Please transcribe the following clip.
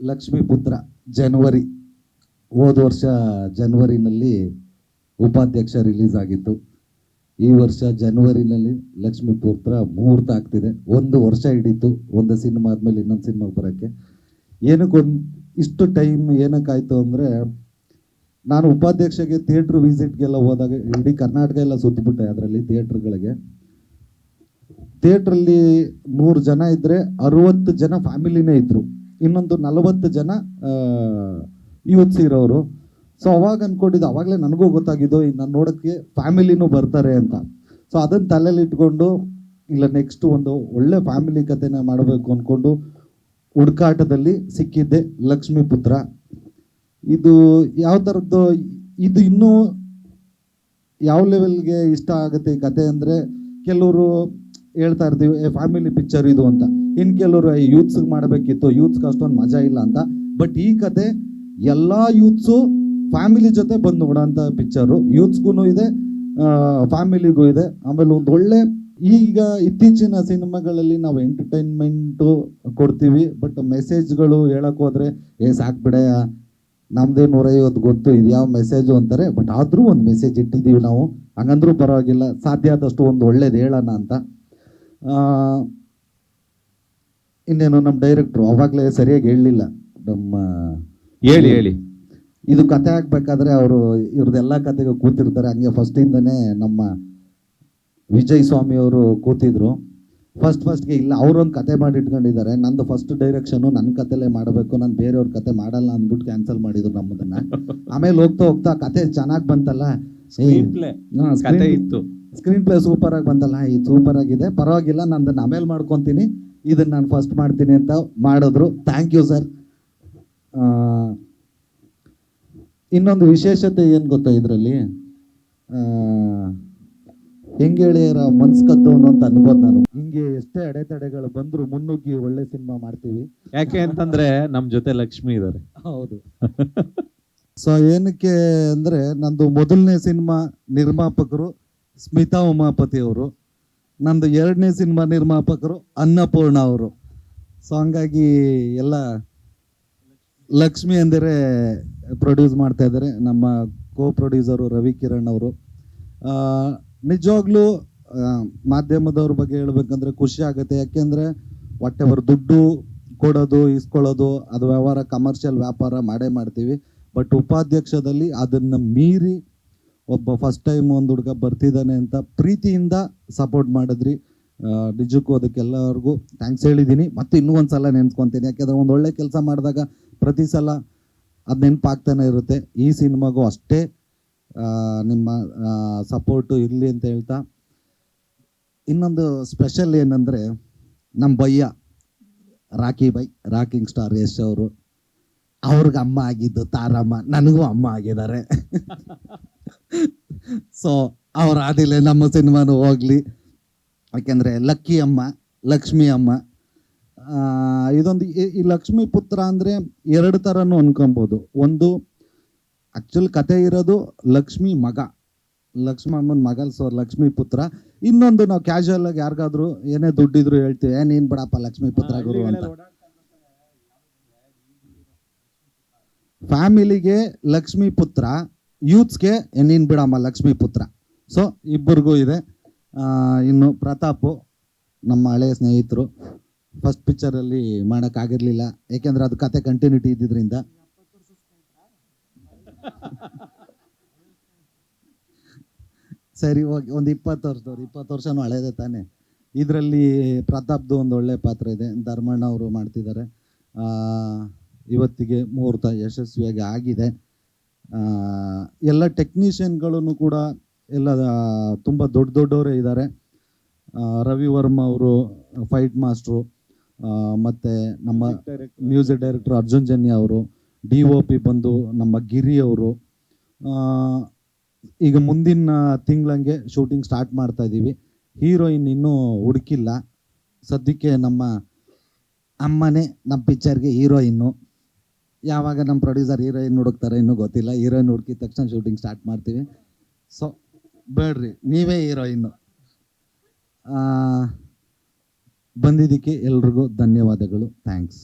ಲಕ್ಷ್ಮೀಪುತ್ರ ಜನವರಿ ಹೋದ ವರ್ಷ ಜನವರಿನಲ್ಲಿ ಉಪಾಧ್ಯಕ್ಷ ರಿಲೀಸ್ ಆಗಿತ್ತು. ಈ ವರ್ಷ ಜನವರಿನಲ್ಲಿ ಲಕ್ಷ್ಮೀಪುತ್ರ ಮುಹೂರ್ತ ಆಗ್ತಿದೆ. 1 ವರ್ಷ ಹಿಡೀತು ಒಂದು ಸಿನಿಮಾ ಆದಮೇಲೆ ಇನ್ನೊಂದು ಸಿನಿಮಾ ಬರೋಕ್ಕೆ. ಏನಕ್ಕೊಂದು ಇಷ್ಟು ಟೈಮ್ ಏನಕ್ಕಾಯ್ತು ಅಂದರೆ, ನಾನು ಉಪಾಧ್ಯಕ್ಷಗೆ ಥಿಯೇಟ್ರ್ ವಿಸಿಟ್ಗೆಲ್ಲ ಹೋದಾಗ ಇಡೀ ಕರ್ನಾಟಕ ಎಲ್ಲ ಸುತ್ತಿಬಿಟ್ಟೆ. ಅದರಲ್ಲಿ ಥಿಯೇಟ್ರ್ಗಳಿಗೆ ಥಿಯೇಟ್ರಲ್ಲಿ 100 ಜನ ಇದ್ದರೆ 60 ಜನ ಫ್ಯಾಮಿಲಿನೇ ಇದ್ದರು, ಇನ್ನೊಂದು 40 ಜನ ಯೂತ್ಸ್ ಇರೋರು. ಸೊ ಅವಾಗ ಅಂದ್ಕೊಂಡಿದ್ದು, ಅವಾಗಲೇ ನನಗೂ ಗೊತ್ತಾಗಿದ್ದು ನಾನು ನೋಡೋಕ್ಕೆ ಫ್ಯಾಮಿಲಿನೂ ಬರ್ತಾರೆ ಅಂತ. ಸೊ ಅದನ್ನು ತಲೆಯಲ್ಲಿ ಇಟ್ಕೊಂಡು ಇಲ್ಲ ನೆಕ್ಸ್ಟ್ ಒಂದು ಒಳ್ಳೆ ಫ್ಯಾಮಿಲಿ ಕಥೆನ ಮಾಡಬೇಕು ಅಂದ್ಕೊಂಡು ಹುಡುಕಾಟದಲ್ಲಿ ಸಿಕ್ಕಿದ್ದೆ ಲಕ್ಷ್ಮೀಪುತ್ರ. ಇದು ಯಾವ ಥರದ್ದು, ಇದು ಇನ್ನೂ ಯಾವ ಲೆವೆಲ್ಗೆ ಇಷ್ಟ ಆಗುತ್ತೆ ಈ ಕತೆ ಅಂದರೆ, ಕೆಲವರು ಹೇಳ್ತಾ ಇರ್ತೀವಿ ಫ್ಯಾಮಿಲಿ ಪಿಕ್ಚರ್ ಇದು ಅಂತ, ಇನ್ನು ಕೆಲವರು ಯೂತ್ಸ್ಗೆ ಮಾಡಬೇಕಿತ್ತು, ಯೂತ್ಸ್ಗೆ ಅಷ್ಟೊಂದು ಮಜಾ ಇಲ್ಲ ಅಂತ. ಬಟ್ ಈ ಕತೆ ಎಲ್ಲ ಯೂತ್ಸು ಫ್ಯಾಮಿಲಿ ಜೊತೆ ಬಂದು ನೋಡೋಂಥ ಪಿಕ್ಚರು. ಯೂತ್ಸ್ಗೂ ಇದೆ, ಫ್ಯಾಮಿಲಿಗೂ ಇದೆ. ಆಮೇಲೆ ಒಂದು ಒಳ್ಳೆ, ಈಗ ಇತ್ತೀಚಿನ ಸಿನಿಮಾಗಳಲ್ಲಿ ನಾವು ಎಂಟರ್ಟೈನ್ಮೆಂಟು ಕೊಡ್ತೀವಿ, ಬಟ್ ಮೆಸೇಜ್ಗಳು ಹೇಳಕ್ಕೆ ಹೋದರೆ ಸಾಕ್ಬಿಡೆ ನಮ್ಮದೇ 150 ಗೊತ್ತು ಇದು ಯಾವ ಮೆಸೇಜು ಅಂತಾರೆ. ಬಟ್ ಆದರೂ ಒಂದು ಮೆಸೇಜ್ ಇಟ್ಟಿದ್ದೀವಿ ನಾವು, ಹಂಗಂದ್ರೂ ಪರವಾಗಿಲ್ಲ, ಸಾಧ್ಯ ಆದಷ್ಟು ಒಂದು ಒಳ್ಳೇದು ಹೇಳೋಣ ಅಂತ. ಇನ್ನೇನು ನಮ್ಮ ಡೈರೆಕ್ಟ್ರು ಅವಾಗಲೇ ಸರಿಯಾಗಿ ಹೇಳಲಿಲ್ಲ. ನಮ್ಮ ಹೇಳಿ ಇದು ಕತೆ ಆಗ್ಬೇಕಾದ್ರೆ ಅವರು ಇವ್ರದ್ದೆಲ್ಲ ಕತೆಗೆ ಕೂತಿರ್ತಾರೆ. ಹಂಗೆ ಫಸ್ಟಿಂದನೇ ನಮ್ಮ ವಿಜಯ್ ಸ್ವಾಮಿ ಅವರು ಕೂತಿದ್ರು. ಫಸ್ಟ್ಗೆ ಇಲ್ಲ, ಅವರೊಂದು ಕತೆ ಮಾಡಿ ಇಟ್ಕೊಂಡಿದ್ದಾರೆ. ನಂದು ಫಸ್ಟ್ ಡೈರೆಕ್ಷನು ನನ್ನ ಕತೆಲೇ ಮಾಡಬೇಕು, ನಾನು ಬೇರೆಯವ್ರ ಕತೆ ಮಾಡಲ್ಲ ಅಂದ್ಬಿಟ್ಟು ಕ್ಯಾನ್ಸಲ್ ಮಾಡಿದ್ರು ನಮ್ಮದನ್ನ. ಆಮೇಲೆ ಹೋಗ್ತಾ ಕತೆ ಚೆನ್ನಾಗಿ ಬಂತಲ್ಲ, ಸ್ಕ್ರೀನ್ ಪ್ಲೇ ಸೂಪರ್ ಆಗಿ ಬಂತಲ್ಲ, ಇದು ಸೂಪರ್ ಆಗಿದೆ, ಪರವಾಗಿಲ್ಲ, ನಂದನ್ನು ಆಮೇಲೆ ಮಾಡ್ಕೊತೀನಿ, ಇದನ್ನು ನಾನು ಫಸ್ಟ್ ಮಾಡ್ತೀನಿ ಅಂತ ಮಾಡಿದ್ರು. Thank you sir. ಇನ್ನೊಂದು ವಿಶೇಷತೆ ಏನು ಗೊತ್ತಾ ಇದರಲ್ಲಿ, ಹೆಂಗೆ ಹೇಳಿಯರ ಮನ್ಸು ಕದ್ದವನು ಅಂತ ಅನ್ಬೋದು ನಾನು. ಹಿಂಗೆ ಎಷ್ಟೇ ಅಡೆತಡೆಗಳು ಬಂದ್ರು ಮುನ್ನುಗ್ಗಿ ಒಳ್ಳೆ ಸಿನಿಮಾ ಮಾಡ್ತೀವಿ. ಯಾಕೆ ಅಂತಂದ್ರೆ ನಮ್ಮ ಜೊತೆ ಲಕ್ಷ್ಮಿ ಇದ್ದಾರೆ. ಹೌದು. ಸೊ ಏನಕ್ಕೆ ಅಂದರೆ, ನಂದು ಮೊದಲನೇ ಸಿನಿಮಾ ನಿರ್ಮಾಪಕರು ಸ್ಮಿತಾ ಉಮಾಪತಿ ಅವರು, ನಂದು 2ನೇ ಸಿನಿಮಾ ನಿರ್ಮಾಪಕರು ಅನ್ನಪೂರ್ಣ ಅವರು. ಸೊ ಹಂಗಾಗಿ ಎಲ್ಲ ಲಕ್ಷ್ಮಿ ಅಂದರೆ ಪ್ರೊಡ್ಯೂಸ್ ಮಾಡ್ತಾ ಇದ್ದಾರೆ. ನಮ್ಮ ಕೋ ಪ್ರೊಡ್ಯೂಸರು ರವಿ ಕಿರಣ್ ಅವರು. ನಿಜವಾಗ್ಲೂ ಮಾಧ್ಯಮದವ್ರ ಬಗ್ಗೆ ಹೇಳ್ಬೇಕಂದ್ರೆ ಖುಷಿ ಆಗುತ್ತೆ. ಯಾಕೆಂದರೆ ವಾಟೆವರ್ ದುಡ್ಡು ಕೊಡೋದು ಇಸ್ಕೊಳ್ಳೋದು ಅದು ವ್ಯವಹಾರ, ಕಮರ್ಷಿಯಲ್ ವ್ಯಾಪಾರ ಮಾಡೇ ಮಾಡ್ತೀವಿ. ಬಟ್ ಉಪಾಧ್ಯಕ್ಷದಲ್ಲಿ ಅದನ್ನು ಮೀರಿ ಒಬ್ಬ ಫಸ್ಟ್ ಟೈಮ್ ಒಂದು ಹುಡುಗ ಬರ್ತಿದ್ದಾನೆ ಅಂತ ಪ್ರೀತಿಯಿಂದ ಸಪೋರ್ಟ್ ಮಾಡಿದ್ರಿ. ನಿಜಕ್ಕೂ ಅದಕ್ಕೆಲ್ಲರಿಗೂ ಥ್ಯಾಂಕ್ಸ್ ಹೇಳಿದ್ದೀನಿ. ಮತ್ತು ಇನ್ನೂ ಒಂದು ಸಲ ನೆನೆಸ್ಕೊತೀನಿ, ಯಾಕೆಂದರೆ ಒಂದು ಒಳ್ಳೆ ಕೆಲಸ ಮಾಡಿದಾಗ ಪ್ರತಿ ಸಲ ಅದು ನೆನಪಾಗ್ತಾನೆ ಇರುತ್ತೆ. ಈ ಸಿನಿಮಾಗೂ ಅಷ್ಟೇ ನಿಮ್ಮ ಸಪೋರ್ಟು ಇರಲಿ ಅಂತ ಹೇಳ್ತಾ, ಇನ್ನೊಂದು ಸ್ಪೆಷಲ್ ಏನಂದರೆ, ನಮ್ಮ ಭಯ್ಯ ರಾಕಿಂಗ್ ಸ್ಟಾರ್ ಯಶ್ ಅವರು, ಅವ್ರಿಗೆ ಅಮ್ಮ ಆಗಿದ್ದು ತಾರಮ್ಮ, ನನಗೂ ಅಮ್ಮ ಆಗಿದ್ದಾರೆ. ಸೊ ಅವ್ರು ಆದಿಲ್ಲ ನಮ್ಮ ಸಿನಿಮಾನು ಹೋಗಲಿ. ಯಾಕೆಂದರೆ ಲಕ್ಕಿ ಅಮ್ಮ, ಲಕ್ಷ್ಮಿ ಅಮ್ಮ. ಇದೊಂದು ಈ ಲಕ್ಷ್ಮೀಪುತ್ರ ಅಂದರೆ 2 ಥರನೂ ಅನ್ಕೊಬೋದು. ಒಂದು ಆ್ಯಕ್ಚುಲಿ ಕತೆ ಇರೋದು ಲಕ್ಷ್ಮಿ ಮಗ, ಲಕ್ಷ್ಮಮ್ಮನ ಮಗ, ಸೊ ಲಕ್ಷ್ಮೀಪುತ್ರ. ಇನ್ನೊಂದು ನಾವು ಕ್ಯಾಶುವಲ್ ಆಗಿ ಯಾರಿಗಾದ್ರೂ ಏನೇ ದುಡ್ಡಿದ್ರು ಹೇಳ್ತೀವಿ, ನೀನು ಬಿಡಪ್ಪ ಲಕ್ಷ್ಮೀಪುತ್ರ ಗುರು ಅಂತ. ಫ್ಯಾಮಿಲಿಗೆ ಲಕ್ಷ್ಮೀಪುತ್ರ, ಯೂತ್ಸ್ಗೆ ನೀನು ಬಿಡಮ್ಮ ಲಕ್ಷ್ಮೀಪುತ್ರ. ಸೊ ಇಬ್ಬರಿಗೂ ಇದೆ. ಇನ್ನು ಪ್ರತಾಪು ನಮ್ಮ ಹಳೆಯ ಸ್ನೇಹಿತರು, ಫಸ್ಟ್ ಪಿಕ್ಚರಲ್ಲಿ ಮಾಡೋಕ್ಕಾಗಿರಲಿಲ್ಲ, ಏಕೆಂದರೆ ಅದು ಕತೆ ಕಂಟಿನ್ಯೂಟಿ ಇದ್ದಿದ್ದರಿಂದ. ಸರಿ ಹೋಗಿ ಒಂದು 20 ವರ್ಷನೂ ಹಳೇದೇ ತಾನೆ. ಇದರಲ್ಲಿ ಪ್ರತಾಪ್ದು ಒಂದು ಒಳ್ಳೆ ಪಾತ್ರ ಇದೆ, ಧರ್ಮಣ್ಣ ಅವರು ಮಾಡ್ತಿದ್ದಾರೆ. ಇವತ್ತಿಗೆ ಮುಹೂರ್ತ ಯಶಸ್ವಿಯಾಗಿ ಆಗಿದೆ. ಎಲ್ಲ ಟೆಕ್ನಿಷಿಯನ್ಗಳನ್ನು ಕೂಡ ಎಲ್ಲ ತುಂಬ ದೊಡ್ಡವರೇ ಇದ್ದಾರೆ. ರವಿ ವರ್ಮ ಅವರು ಫೈಟ್ ಮಾಸ್ಟ್ರು, ಮತ್ತು ನಮ್ಮ ಮ್ಯೂಸಿಕ್ ಡೈರೆಕ್ಟರ್ ಅರ್ಜುನ್ ಜನ್ಯ ಅವರು, DOP ಬಂದು ನಮ್ಮ ಗಿರಿ ಅವರು. ಈಗ ಮುಂದಿನ ತಿಂಗಳಂಗೆ ಶೂಟಿಂಗ್ ಸ್ಟಾರ್ಟ್ ಮಾಡ್ತಾ ಇದ್ದೀವಿ. ಹೀರೋಯಿನ್ ಇನ್ನೂ ಹುಡುಕಿಲ್ಲ, ಸದ್ಯಕ್ಕೆ ನಮ್ಮ ಅಮ್ಮನೇ ನಮ್ಮ ಪಿಕ್ಚರ್ಗೆ ಹೀರೋಯಿನ್ನು. ಯಾವಾಗ ನಮ್ಮ ಪ್ರೊಡ್ಯೂಸರ್ ಹೀರೋಯಿನ್ ಹುಡುಕ್ತಾರೆ ಇನ್ನೂ ಗೊತ್ತಿಲ್ಲ. ಹೀರೋಯಿನ್ ಹುಡುಕಿದ ತಕ್ಷಣ ಶೂಟಿಂಗ್ ಸ್ಟಾರ್ಟ್ ಮಾಡ್ತೀವಿ. ಸೊ ಬೇಡ್ರಿ, ನೀವೇ ಹೀರೋಯಿನ್ನು. ಬಂದಿದ್ದಕ್ಕೆ ಎಲ್ರಿಗೂ ಧನ್ಯವಾದಗಳು. ಥ್ಯಾಂಕ್ಸ್.